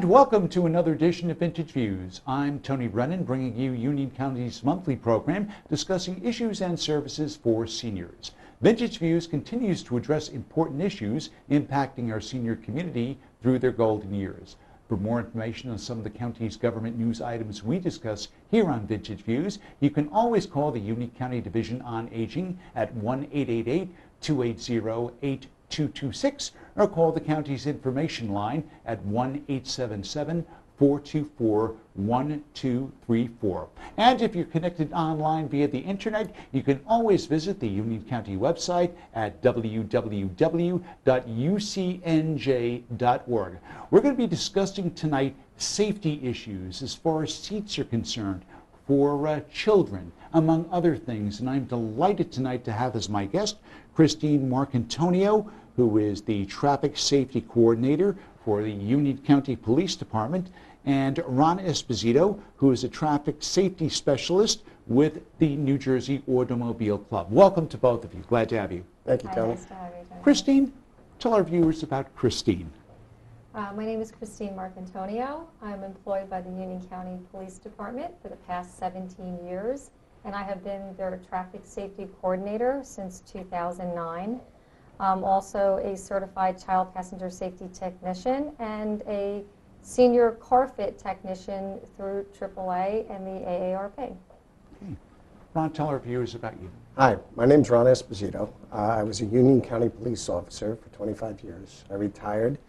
And welcome to another edition of Vintage Views. I'm Tony Brennan, bringing you Union County's monthly program discussing issues and services for seniors. Vintage Views continues to address important issues impacting our senior community through their golden years. For more information on some of the county's government news items we discuss here on Vintage Views, you can always call the Union County Division on Aging at 1-888-280-8226 or call the county's information line at 1-877-424-1234. And if you're connected online via the internet, you can always visit the Union County website at www.ucnj.org. We're going to be discussing tonight safety issues as far as seats are concerned for children, among other things. And I'm delighted tonight to have as my guest Christine Marcantonio, who is the Traffic Safety Coordinator for the Union County Police Department, and Ron Esposito, who is a Traffic Safety Specialist with the New Jersey Automobile Club. Welcome to both of you. Glad to have you. Thank you, Tony. Nice to have you, Tony. Christine, tell our viewers about Christine. My name is Christine Marcantonio. I'm employed by the Union County Police Department for the past 17 years, and I have been their Traffic Safety Coordinator since 2009. I'm also a certified child passenger safety technician and a senior car fit technician through AAA and the AARP. Okay. Ron, tell our viewers about you. Hi, my name's Ron Esposito. I was a Union County police officer for 25 years. I retired,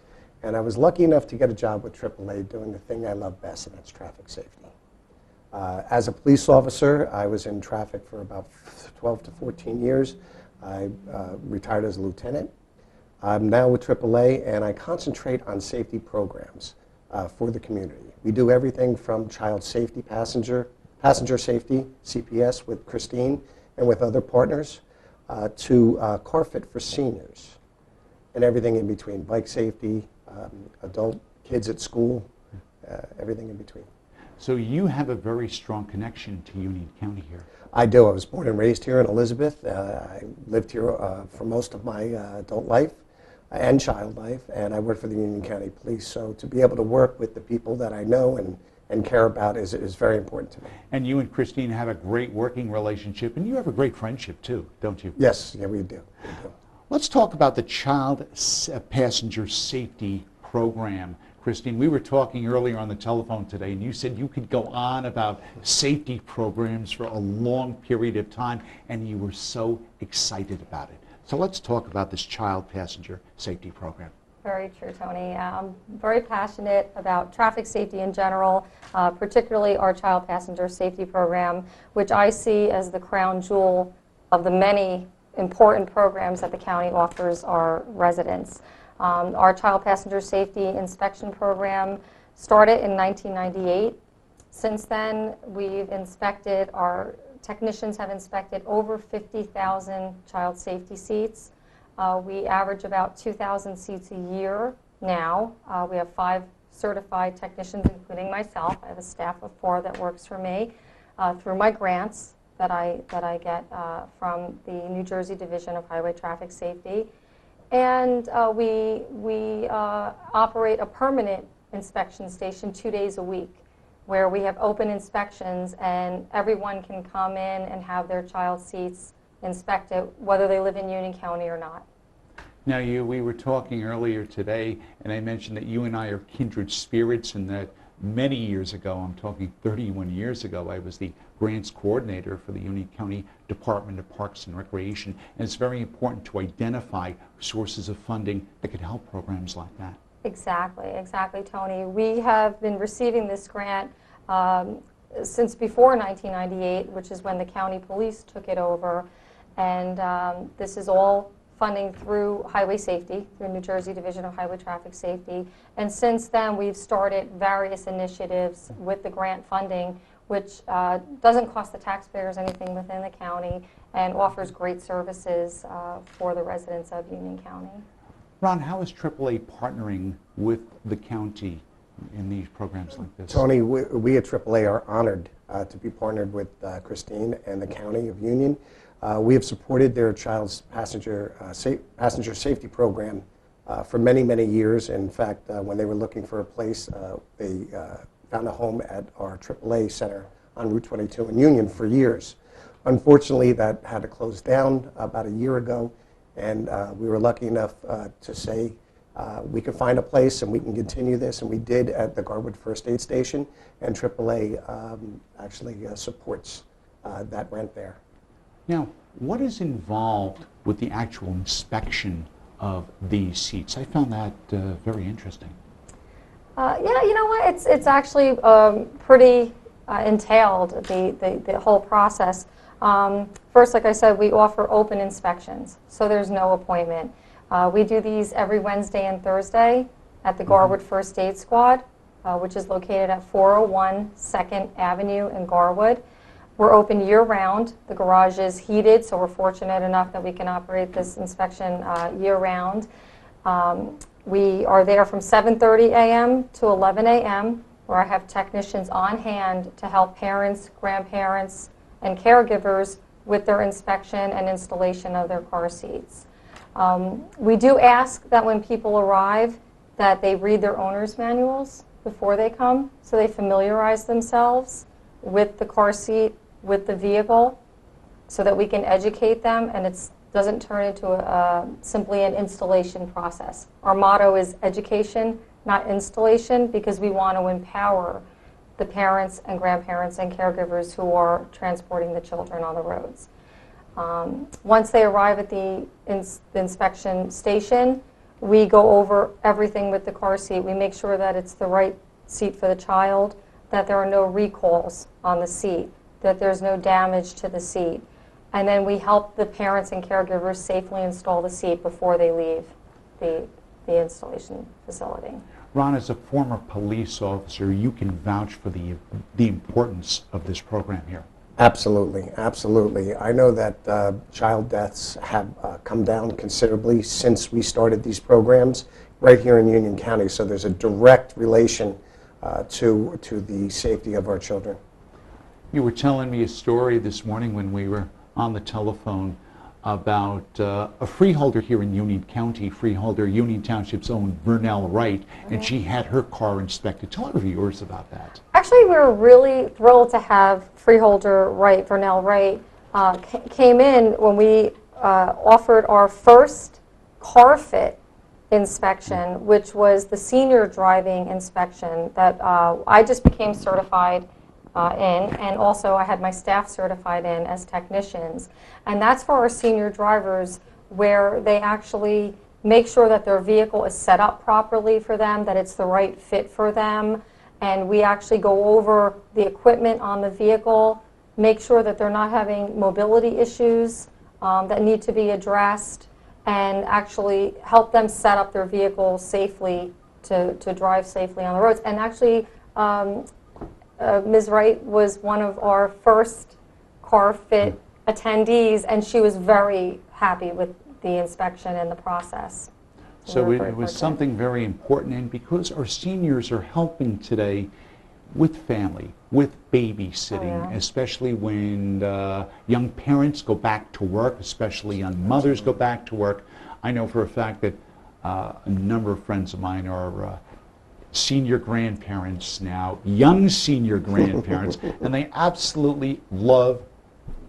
and I was lucky enough to get a job with AAA doing the thing I love best, and that's traffic safety. As a police officer, I was in traffic for about 12 to 14 years. I retired as a lieutenant. I'm now with AAA, and I concentrate on safety programs for the community. We do everything from child safety, passenger safety, CPS with Christine and with other partners, to car fit for seniors, and everything in between, bike safety, adult kids at school, everything in between. So you have a very strong connection to Union County here. I do. I was born and raised here in Elizabeth. I lived here for most of my adult life and child life, and I worked for the Union County Police. So to be able to work with the people that I know and care about is very important to me. And you and Christine have a great working relationship, and you have a great friendship too, don't you? Yes, yeah, we do. Let's talk about the Child Passenger Safety Program. Christine, we were talking earlier on the telephone today, and you said you could go on about safety programs for a long period of time, and you were so excited about it. So let's talk about this Child Passenger Safety Program. Very true, Tony. I'm very passionate about traffic safety in general, particularly our child passenger safety program, which I see as the crown jewel of the many important programs that the county offers our residents. Our child passenger safety inspection program started in 1998. Since then, our technicians have inspected over 50,000 child safety seats. We average about 2,000 seats a year now. We have 5 certified technicians, including myself. I have a staff of 4 that works for me through my grants that I get from the New Jersey Division of Highway Traffic Safety. And we operate a permanent inspection station 2 days a week, where we have open inspections and everyone can come in and have their child seats inspected, whether they live in Union County or not. Now, we were talking earlier today, and I mentioned that you and I are kindred spirits, and that many years ago, I'm talking 31 years ago, I was the grants coordinator for the Union County Department of Parks and Recreation, and it's very important to identify sources of funding that could help programs like that. Exactly, Tony. We have been receiving this grant since before 1998, which is when the county police took it over, and this is all funding through highway safety, through New Jersey Division of Highway Traffic Safety. And since then, we've started various initiatives with the grant funding, which doesn't cost the taxpayers anything within the county and offers great services for the residents of Union County. Ron, how is AAA partnering with the county in these programs like this? Tony, we at AAA are honored to be partnered with Christine and the County of Union. We have supported their child's passenger safety program for many, many years. In fact, when they were looking for a place, they found a home at our AAA center on Route 22 in Union for years. Unfortunately, that had to close down about a year ago, and we were lucky enough to say we could find a place and we can continue this, and we did at the Garwood First Aid Station, and AAA actually supports that rent there. Now, what is involved with the actual inspection of these seats? I found that very interesting. Yeah, you know what? It's actually pretty entailed, the whole process. First, like I said, we offer open inspections, so there's no appointment. We do these every Wednesday and Thursday at the Garwood First Aid Squad, which is located at 401 2nd Avenue in Garwood. We're open year-round. The garage is heated, so we're fortunate enough that we can operate this inspection year-round. We are there from 7:30 a.m. to 11 a.m., where I have technicians on hand to help parents, grandparents, and caregivers with their inspection and installation of their car seats. We do ask that when people arrive that they read their owner's manuals before they come, so they familiarize themselves with the car seat, with the vehicle, so that we can educate them and it doesn't turn into simply an installation process. Our motto is education, not installation, because we want to empower the parents and grandparents and caregivers who are transporting the children on the roads. Once they arrive at the inspection station, we go over everything with the car seat. We make sure that it's the right seat for the child, that there are no recalls on the seat, that there's no damage to the seat. And then we help the parents and caregivers safely install the seat before they leave the installation facility. Ron, as a former police officer, you can vouch for the importance of this program here. Absolutely, absolutely. I know that child deaths have come down considerably since we started these programs right here in Union County, so there's a direct relation to the safety of our children. You were telling me a story this morning when we were on the telephone about a freeholder here in Union County, freeholder Union Township's own Vernell Wright, and she had her car inspected. Tell our viewers about that. Actually, we were really thrilled to have freeholder Wright, Vernell Wright, came in when we offered our first car fit inspection, which was the senior driving inspection that I just became certified in, and also I had my staff certified in as technicians. And that's for our senior drivers, where they actually make sure that their vehicle is set up properly for them, that it's the right fit for them, and we actually go over the equipment on the vehicle, make sure that they're not having mobility issues that need to be addressed, and actually help them set up their vehicle safely to drive safely on the roads. And actually, Ms. Wright was one of our first car fit attendees, and she was very happy with the inspection and the process. So it was something very important, and because our seniors are helping today with family, with babysitting, especially when young parents go back to work, especially young mothers go back to work. I know for a fact that a number of friends of mine are senior grandparents now, young senior grandparents, and they absolutely love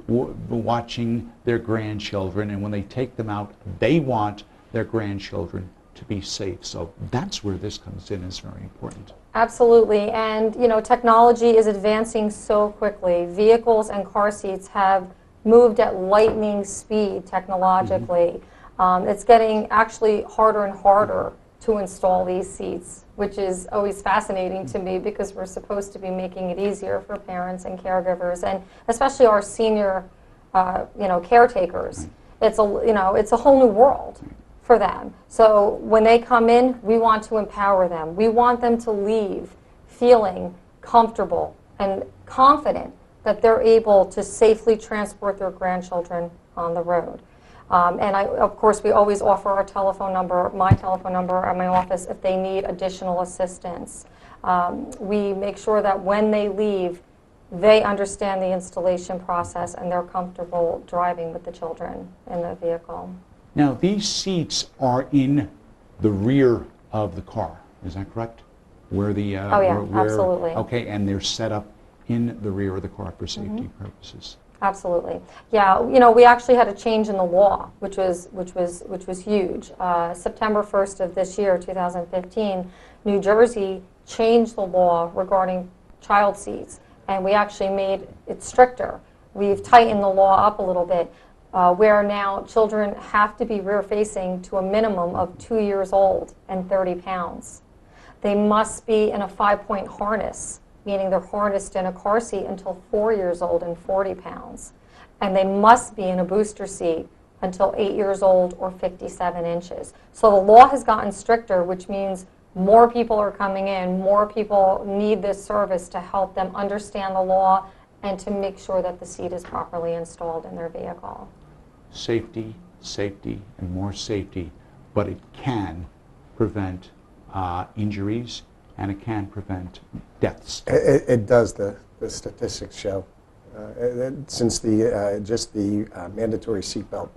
watching their grandchildren, and when they take them out, they want their grandchildren to be safe. So that's where this comes in. It's very important. Absolutely, and you know, technology is advancing so quickly. Vehicles and car seats have moved at lightning speed technologically. It's getting actually harder and harder to install these seats, which is always fascinating to me because we're supposed to be making it easier for parents and caregivers, and especially our senior, caretakers. It's a whole new world for them. So when they come in, we want to empower them. We want them to leave feeling comfortable and confident that they're able to safely transport their grandchildren on the road. And of course, we always offer our telephone number, my telephone number at my office, if they need additional assistance. We make sure that when they leave, they understand the installation process and they're comfortable driving with the children in the vehicle. Now, these seats are in the rear of the car. Is that correct? Where the Oh, yeah, absolutely. Okay, and they're set up in the rear of the car for safety purposes. Absolutely. Yeah, we actually had a change in the law, which was huge. September 1st of this year, 2015, New Jersey changed the law regarding child seats, and we actually made it stricter. We've tightened the law up a little bit, where now children have to be rear-facing to a minimum of 2 years old and 30 pounds. They must be in a 5-point harness, meaning they're harnessed in a car seat until 4 years old and 40 pounds. And they must be in a booster seat until 8 years old or 57 inches. So the law has gotten stricter, which means more people are coming in, more people need this service to help them understand the law and to make sure that the seat is properly installed in their vehicle. Safety, safety, and more safety, but it can prevent injuries, and it can prevent deaths. It does. The statistics show. Since just the mandatory seatbelt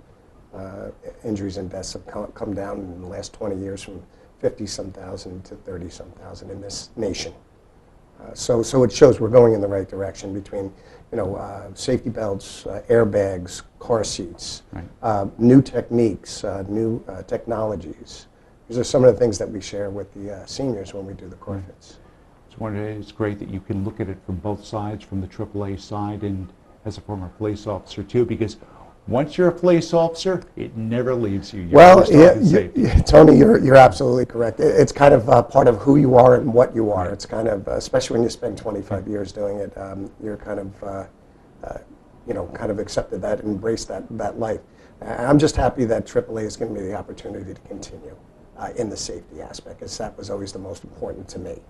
injuries and deaths have come down in the last 20 years from 50-some thousand to 30-some thousand in this nation. So it shows we're going in the right direction between, safety belts, airbags, car seats, right. New techniques, new technologies. These are some of the things that we share with the seniors when we do the car fits. It's great that you can look at it from both sides, from the AAA side and as a former police officer too, because once you're a police officer, it never leaves you. Tony, you're absolutely correct. It's kind of part of who you are and what you are. It's kind of, especially when you spend 25 years doing it, you're kind of accepted that and embraced that life. I'm just happy that AAA is giving me the opportunity to continue in the safety aspect, because that was always the most important to me.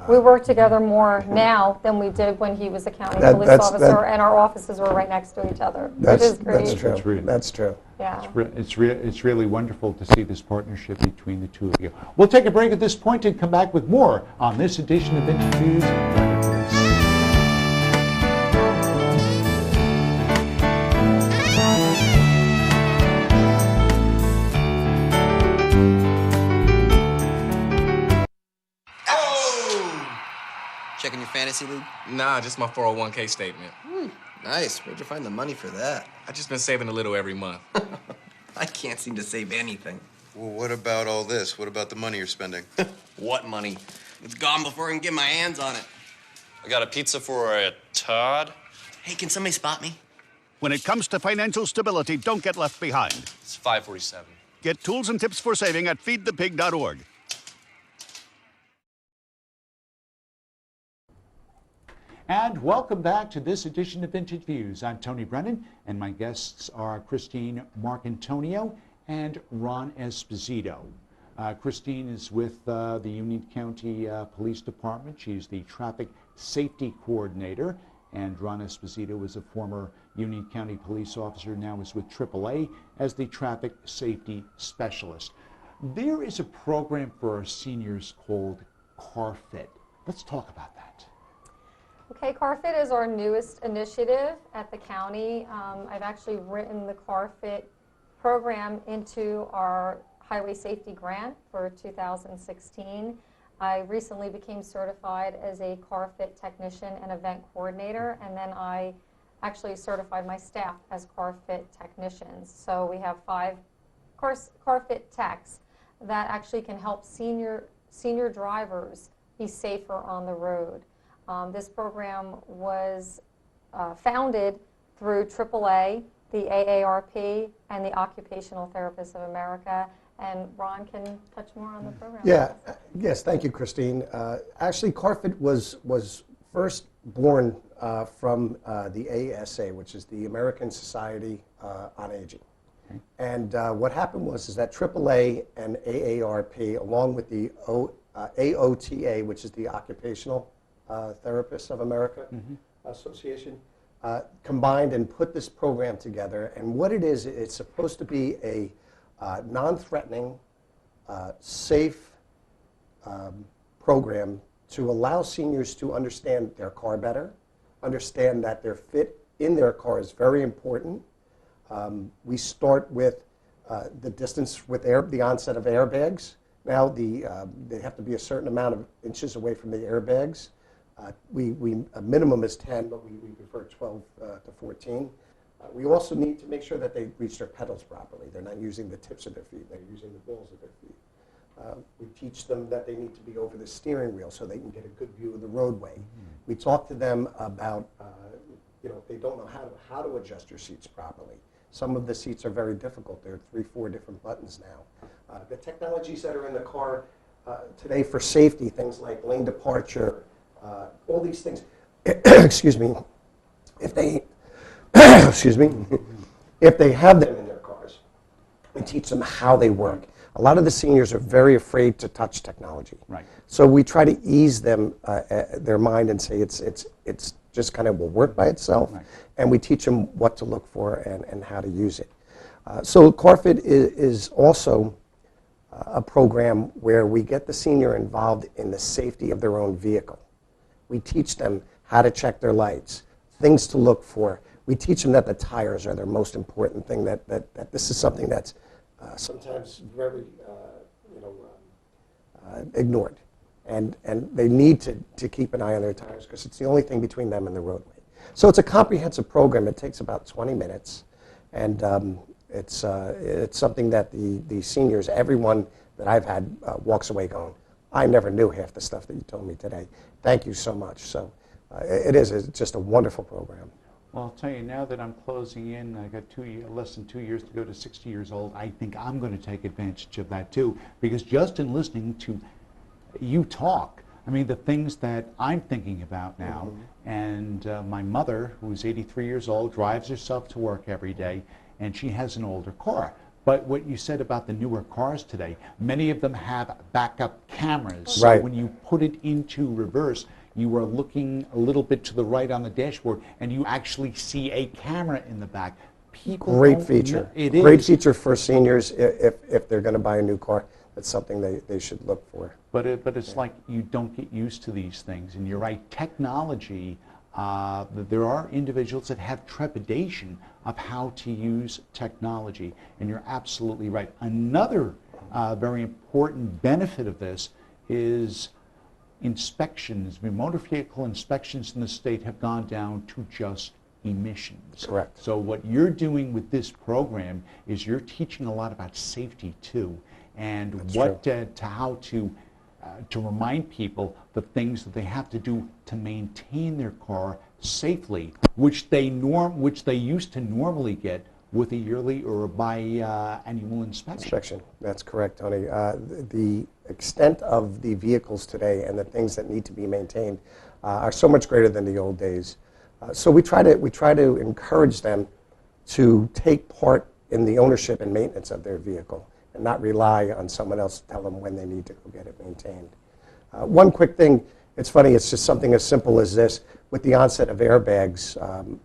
We work together more now than we did when he was a county police officer, and our offices were right next to each other, which is great. That's true. That's true. Yeah. It's really wonderful to see this partnership between the two of you. We'll take a break at this point and come back with more on this edition of Interviews. Checking your fantasy league? Nah, just my 401k statement. Nice. Where'd you find the money for that? I've just been saving a little every month. I can't seem to save anything. Well, what about all this? What about the money you're spending? What money? It's gone before I can get my hands on it. I got a pizza for a Todd. Hey, can somebody spot me? When it comes to financial stability, don't get left behind. It's 547. Get tools and tips for saving at feedthepig.org. And welcome back to this edition of Vintage Views. I'm Tony Brennan, and my guests are Christine Marcantonio and Ron Esposito. Christine is with the Union County Police Department. She's the Traffic Safety Coordinator, and Ron Esposito is a former Union County police officer, now is with AAA as the Traffic Safety Specialist. There is a program for our seniors called CarFit. Let's talk about that. Okay, CarFit is our newest initiative at the county. I've actually written the CarFit program into our highway safety grant for 2016. I recently became certified as a CarFit technician and event coordinator, and then I actually certified my staff as CarFit technicians. So we have 5 CarFit techs that actually can help senior drivers be safer on the road. This program was founded through AAA, the AARP, and the Occupational Therapists of America. And Ron can touch more on the program. Yes, thank you, Christine. Actually, CarFit was first born from the ASA, which is the American Society on Aging. Okay. And what happened was that AAA and AARP, along with the AOTA, which is the Occupational Therapists of America Association, combined and put this program together. And what it is, it's supposed to be a non-threatening, safe program to allow seniors to understand their car better, understand that their fit in their car is very important. We start with the distance with the onset of airbags. Now they have to be a certain amount of inches away from the airbags. A minimum is 10, but we prefer 12 to 14. We also need to make sure that they reach their pedals properly. They're not using the tips of their feet. They're using the balls of their feet. We teach them that they need to be over the steering wheel so they can get a good view of the roadway. We talk to them about, if they don't know how to adjust your seats properly. Some of the seats are very difficult. There are 3, 4 different buttons now. The technologies that are in the car today for safety, things like lane departure, all these things, excuse me, if they, excuse me, if they have them in their cars, we teach them how they work. A lot of the seniors are very afraid to touch technology. Right. So we try to ease them, their mind, and say it's just kind of will work by itself. Right. And we teach them what to look for and how to use it. So CarFit is also a program where we get the senior involved in the safety of their own vehicle. We teach them how to check their lights, things to look for. We teach them that the tires are their most important thing, that this is something that's sometimes very ignored. And they need to keep an eye on their tires because it's the only thing between them and the roadway. So it's a comprehensive program. It takes about 20 minutes. And it's something that the seniors, everyone that I've had walks away going, I never knew half the stuff that you told me today. Thank you so much. So it's just a wonderful program. Well, I'll tell you, now that I'm closing in, I got less than 2 years to go to 60 years old, I think I'm going to take advantage of that too, because just in listening to you talk, I mean, the things that I'm thinking about now, and my mother, who's 83 years old, drives herself to work every day, and she has an older car. But what you said about the newer cars today, many of them have backup cameras. So Right. when you put it into reverse, you are looking a little bit to the right on the dashboard, and you actually see a camera in the back. People Great don't feature. know- It Great is. feature for seniors if they're going to buy a new car. That's something they should look for. But it's like you don't get used to these things. And you're right, technology, there are individuals that have trepidation of how to use technology. And you're absolutely right. Another very important benefit of this is inspections. Motor vehicle inspections in the state have gone down to just emissions. Correct. So what you're doing with this program is you're teaching a lot about safety too, and how to remind people the things that they have to do to maintain their car safely, which they used to normally get with a yearly or a biannual inspection. That's correct, Tony. The extent of the vehicles today and the things that need to be maintained are so much greater than the old days. So we try to encourage them to take part in the ownership and maintenance of their vehicle and not rely on someone else to tell them when they need to go get it maintained. One quick thing, it's funny, it's just something as simple as this. With the onset of airbags,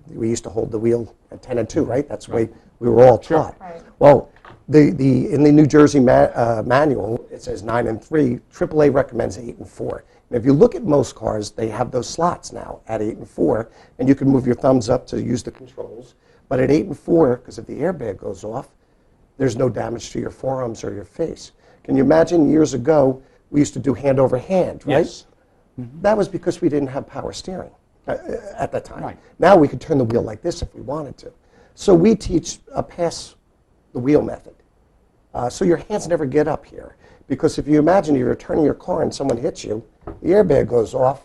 we used to hold the wheel at 10 and 2, right? That's the way we were all taught. Right. Well, in the New Jersey manual, it says 9 and 3. AAA recommends 8 and 4. And if you look at most cars, they have those slots now at 8 and 4, and you can move your thumbs up to use the controls. But at 8 and 4, because if the airbag goes off, there's no damage to your forearms or your face. Can you imagine years ago, we used to do hand over hand, right? Yes. That was because we didn't have power steering at that time. Right. Now we could turn the wheel like this if we wanted to. So we teach a pass the wheel method. So your hands never get up here. Because if you imagine you're turning your car and someone hits you, the airbag goes off,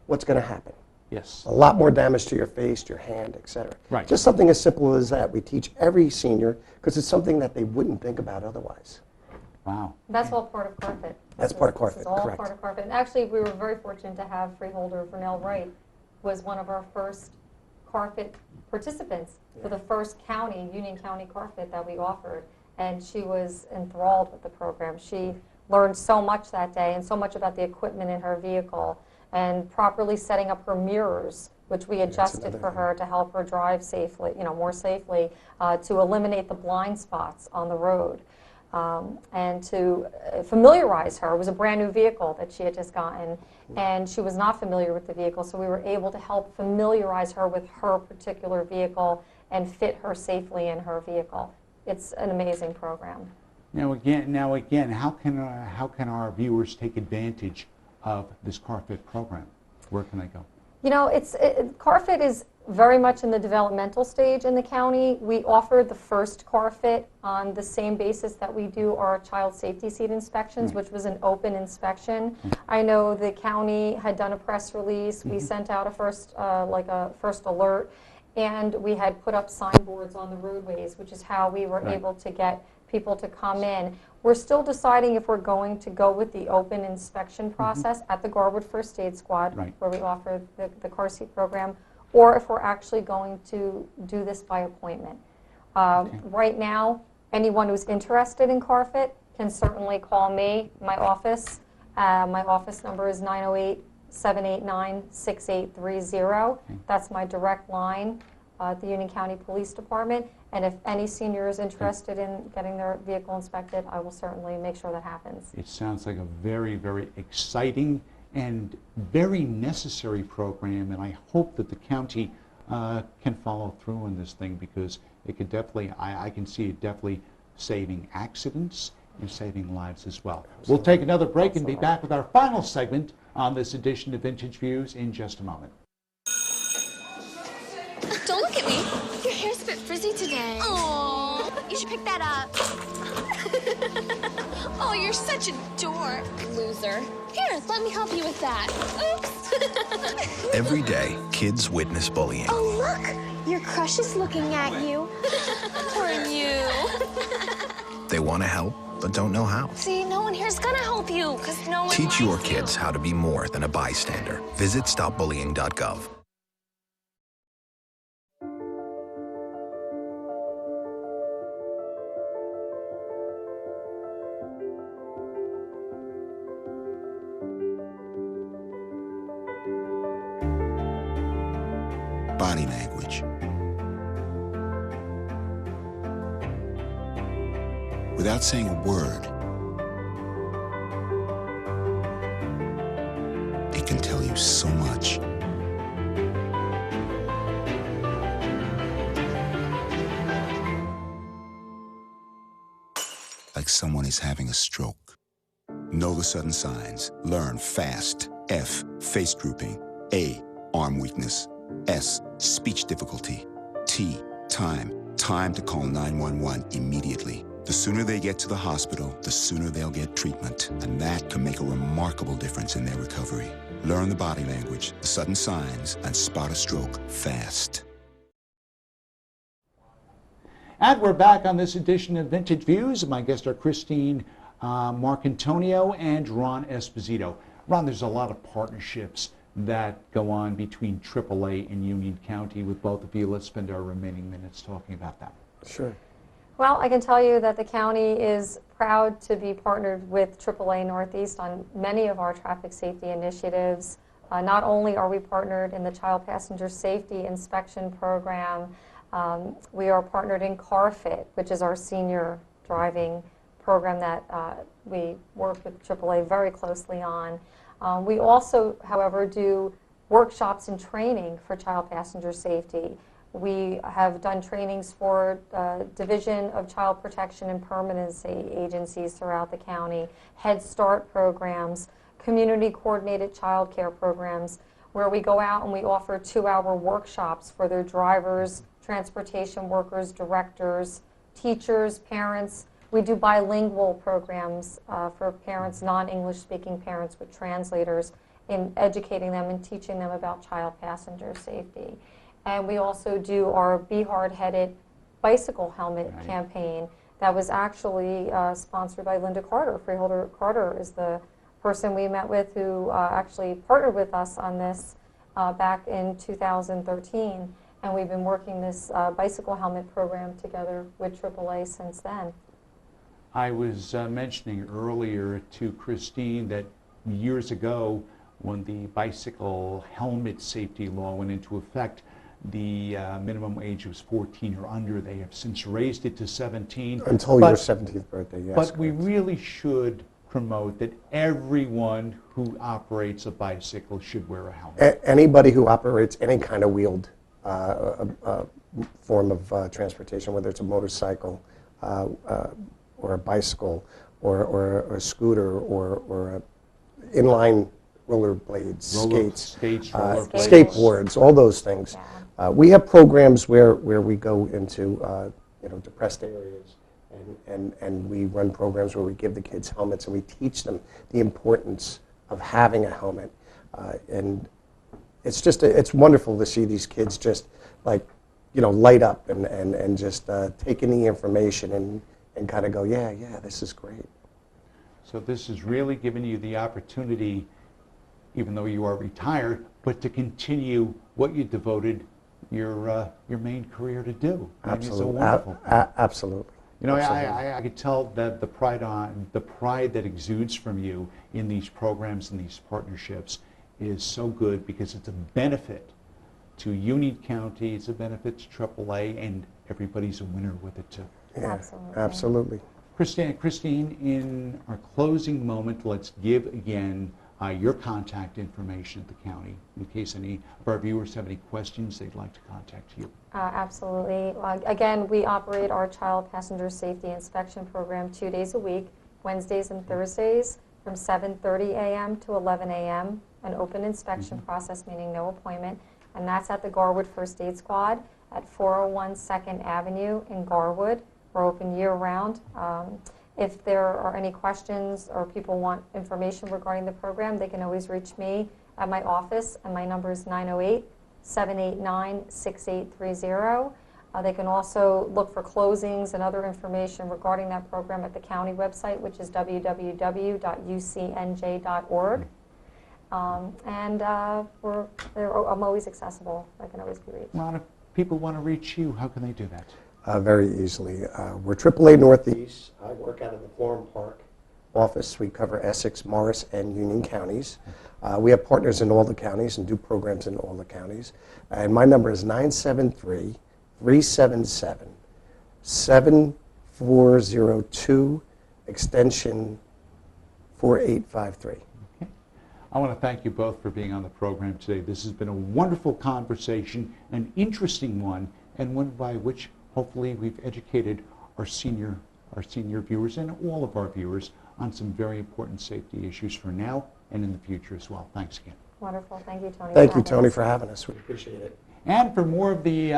what's going to happen? Yes. A lot more damage to your face, your hand, etc. Right. Just something as simple as that. We teach every senior because it's something that they wouldn't think about otherwise. Wow. That's all part of CarFit. That's part of CarFit, This is all correct. part of CarFit. And actually, we were very fortunate to have freeholder Vernell Wright was one of our first CarFit participants for the first county, Union County CarFit that we offered. And she was enthralled with the program. She learned so much that day and so much about the equipment in her vehicle and properly setting up her mirrors, which we adjusted for her to help her drive safely, more safely, to eliminate the blind spots on the road. And to familiarize her. It was a brand new vehicle that she had just gotten, and she was not familiar with the vehicle, so we were able to help familiarize her with her particular vehicle and fit her safely in her vehicle. It's an amazing program. Now again, how can our viewers take advantage of this CarFit program? Where can they go? You know, CarFit is very much in the developmental stage in the county. We offered the first CarFit on the same basis that we do our child safety seat inspections, which was an open inspection. I know the county had done a press release. We sent out a first alert, and we had put up signboards on the roadways, which is how we were able to get people to come in. We're still deciding if we're going to go with the open inspection process at the Garwood First Aid Squad, where we offer the car seat program, or if we're actually going to do this by appointment. Right now, anyone who's interested in CarFit can certainly call me, my office. My office number is 908-789-6830. That's my direct line at the Union County Police Department. And if any senior is interested in getting their vehicle inspected, I will certainly make sure that happens. It sounds like a very, very exciting and very necessary program, and I hope that the county can follow through on this thing, because it could definitely, I can see it definitely saving accidents and saving lives as well. We'll take another break and be back with our final segment on this edition of Vintage Views in just a moment. Don't look at me. Your hair's a bit frizzy today. Oh, you should pick that up. Oh, you're such a dork. Loser. Here, let me help you with that. Oops. Every day, kids witness bullying. Oh, look. Your crush is looking at you. Or you. They want to help, but don't know how. See, no one here's gonna help you, because no one Teach your likes kids you. how to be more than a bystander. Visit stopbullying.gov. Body language. Without saying a word, it can tell you so much. Like someone is having a stroke. Know the sudden signs. Learn fast. F, face drooping. A, arm weakness. S, speech difficulty. T, time. Time to call 911 immediately. The sooner they get to the hospital, the sooner they'll get treatment. And that can make a remarkable difference in their recovery. Learn the body language, the sudden signs, and spot a stroke fast. And we're back on this edition of Vintage Views. My guests are Christine Marcantonio and Ron Esposito. Ron, there's a lot of partnerships that go on between AAA and Union County with both of you. Let's spend our remaining minutes talking about that. Sure. Well, I can tell you that the county is proud to be partnered with AAA Northeast on many of our traffic safety initiatives. Not only are we partnered in the Child Passenger Safety Inspection Program, we are partnered in CarFit, which is our senior driving program that we work with AAA very closely on. We also, however, do workshops and training for child passenger safety. We have done trainings for Division of Child Protection and Permanency agencies throughout the county, Head Start programs, community coordinated child care programs, where we go out and we offer 2-hour workshops for their drivers, transportation workers, directors, teachers, parents. We do bilingual programs for parents, non-English speaking parents with translators, in educating them and teaching them about child passenger safety. And we also do our Be Hard-Headed bicycle helmet campaign that was actually sponsored by Linda Carter. Freeholder Carter is the person we met with who actually partnered with us on this back in 2013. And we've been working this bicycle helmet program together with AAA since then. I was mentioning earlier to Christine that years ago, when the bicycle helmet safety law went into effect, the minimum age was 14 or under. They have since raised it to 17. Until your 17th birthday, yes. But we really should promote that everyone who operates a bicycle should wear a helmet. Anybody who operates any kind of wheeled form of transportation, whether it's a motorcycle, or a bicycle or a scooter or inline rollerblades, skates, skateboards, all those things. Yeah. We have programs where we go into depressed areas, and we run programs where we give the kids helmets and we teach them the importance of having a helmet. And it's just it's wonderful to see these kids just light up and just take in the information and kind of go, yeah, this is great. So this has really given you the opportunity, even though you are retired, but to continue what you devoted your main career to do. Absolutely. Absolutely. You know, Absolutely. I could tell that the pride that exudes from you in these programs and these partnerships is so good, because it's a benefit to Union County, it's a benefit to AAA, and everybody's a winner with it too. Yeah, absolutely. Christine, in our closing moment, let's give again your contact information at the county in case any of our viewers have any questions they'd like to contact you. Absolutely. Again, we operate our Child Passenger Safety Inspection Program 2 days a week, Wednesdays and Thursdays, from 7:30 a.m. to 11 a.m., an open inspection process, meaning no appointment, and that's at the Garwood First Aid Squad at 401 2nd Avenue in Garwood. We're open year-round. If there are any questions or people want information regarding the program, they can always reach me at my office, and my number is 908-789-6830. They can also look for closings and other information regarding that program at the county website, which is www.ucnj.org. I'm always accessible. I can always be reached. A lot of people want to reach you. How can they do that? Very easily. We're AAA Northeast. I work out of the Florham Park office. We cover Essex, Morris, and Union counties. We have partners in all the counties and do programs in all the counties. And my number is 973-377-7402, extension 4853. Okay. I want to thank you both for being on the program today. This has been a wonderful conversation, an interesting one, and one by which hopefully we've educated our senior viewers and all of our viewers on some very important safety issues for now and in the future as well. Thanks again. Wonderful. Thank you, Tony. Thank you, Tony, for having us. We appreciate it. And for more of the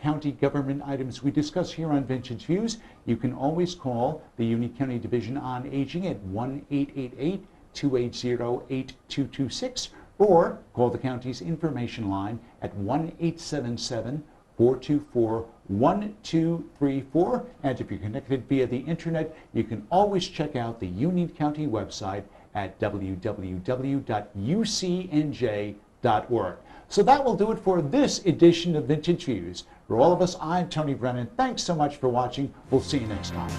county government items we discuss here on Vintage Views, you can always call the Union County Division on Aging at 1-888-280-8226, or call the county's information line at 1-877-424-1234. And if you're connected via the internet, you can always check out the Union County website at www.ucnj.org. So that will do it for this edition of Vintage Views. For all of us, I'm Tony Brennan. Thanks so much for watching. We'll see you next time.